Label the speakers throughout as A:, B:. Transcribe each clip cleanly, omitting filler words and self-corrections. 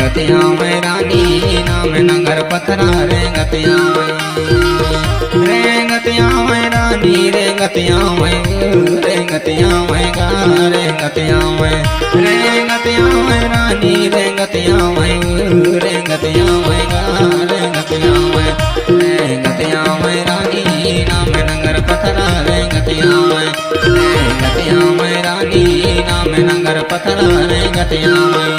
A: रेंगतिया में रानी नाम नगर पथरा रेंगतिया में रानी रेंगतिया में गा रेंगतिया में रानी रेंगतिया में गा रेंगतिया में रानी नाम नगर पथरा रेंगतिया में रानी नाम नगर पथरा रेंगतिया में।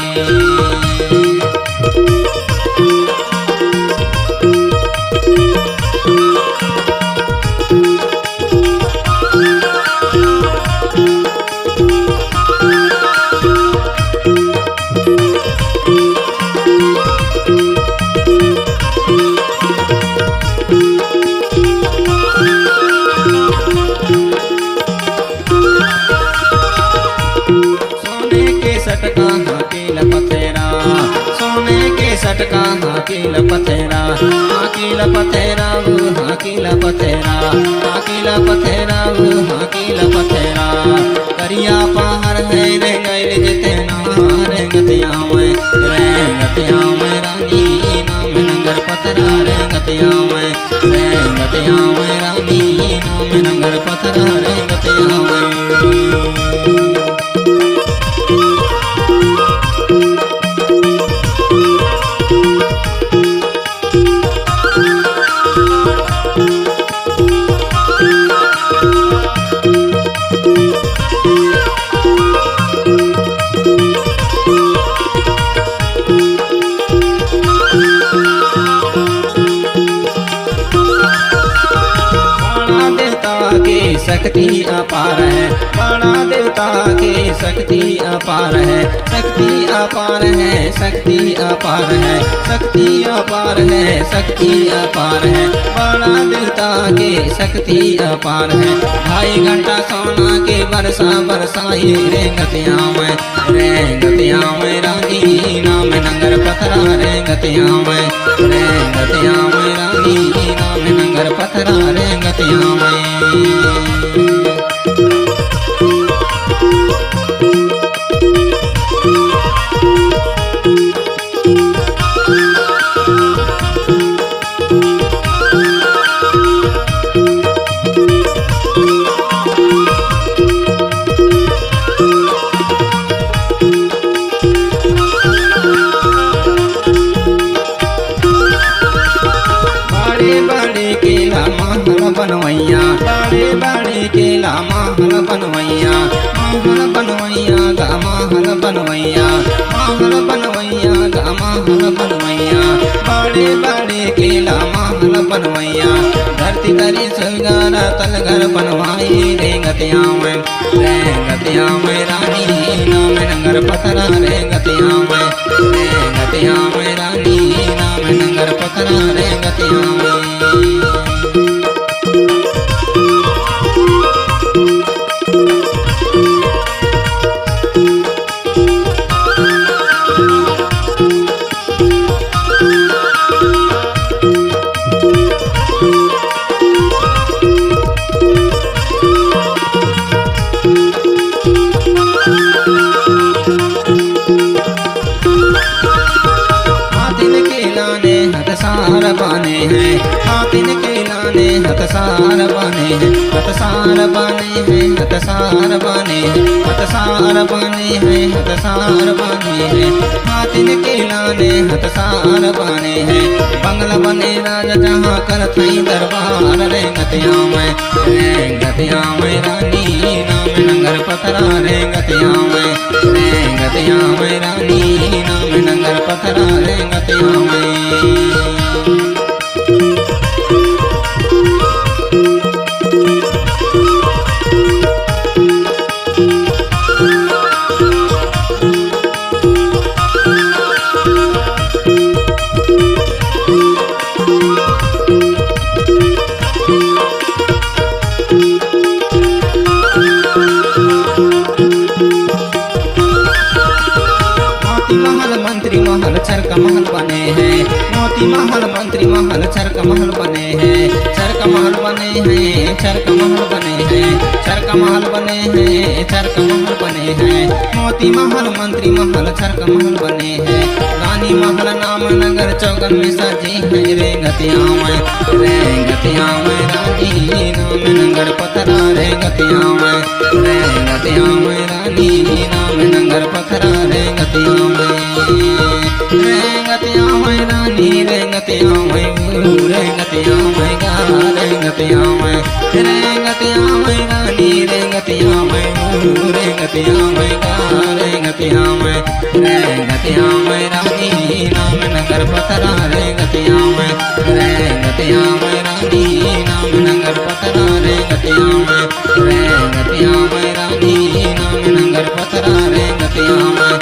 A: सटका हाकिल पथेरा सोने के सटका हाकिल पथेरा हाकिल पथेरा हाकिल पथेरा हाकिल पथेरा हाकिल पथेरा करिया पहाड़ है रे गैल जितना रेंगतिया में रानी नाम नगर पथरा रेंगतिया में रानी नाम नगर पथरा रेंगतिया में। शक्ति अपार है बड़ा देवता की शक्ति अपार है शक्ति अपार है शक्ति अपार है शक्ति अपार है शक्ति अपार है बड़ा देवता की शक्ति अपार है। 2.5 घंटा सोना के बरसा बरसाई रेंगतिया में रानी नाम नगर पथरा रेंगतिया में रानी नाम नगर पथरा रेंगतिया में। बनवैया बड़े केला महल बनवैया गा महल बनवैया गा महल बनवैया बड़े केला महल बनवैया धरती तरी सुलगारा तलगर बनवाई रेंगतिया में रानी नाम नगर पथरा रेंगतिया में रानी नाम नगर पथरा रेंगतिया में। हथसार बने हैं हाथिन के लाने हथसार बने हैं हथसार बने हैं हथसार बने हैं हथसार बने हैं हथसार बने हैं हाथिन के लाने हथसार बने हैं बंगला बने राजा जहाँ कर थई दरबार रेंगतिया में रानी नाम नगर पथरा रेंगतिया में रानी नाम नगर पथरा रेंगतिया में। मंत्री महल चरक महल बने हैं मोती महल मंत्री महल चरक महल बने हैं चरक महल बने हैं चरक महल बने हैं चरक महल बने हैं चरक महल बने हैं मोती महल मंत्री महल चरक महल बने हैं रानी रानी महल नाम नगर चौगन में सजी है रे गतिया में रानी नाम नगर पथरा रे गतिया में रानी नाम नगर पथरा रे गतिया में रानी रे गतिया में गा रे गतिया में रानी रे गतिया में गा रे गतिया में रानी नाम नगर पथरा रे गतिया में रानी नाम नगर पथरा रे गतिया में रानी नाम नगर पथरा रे गतिया में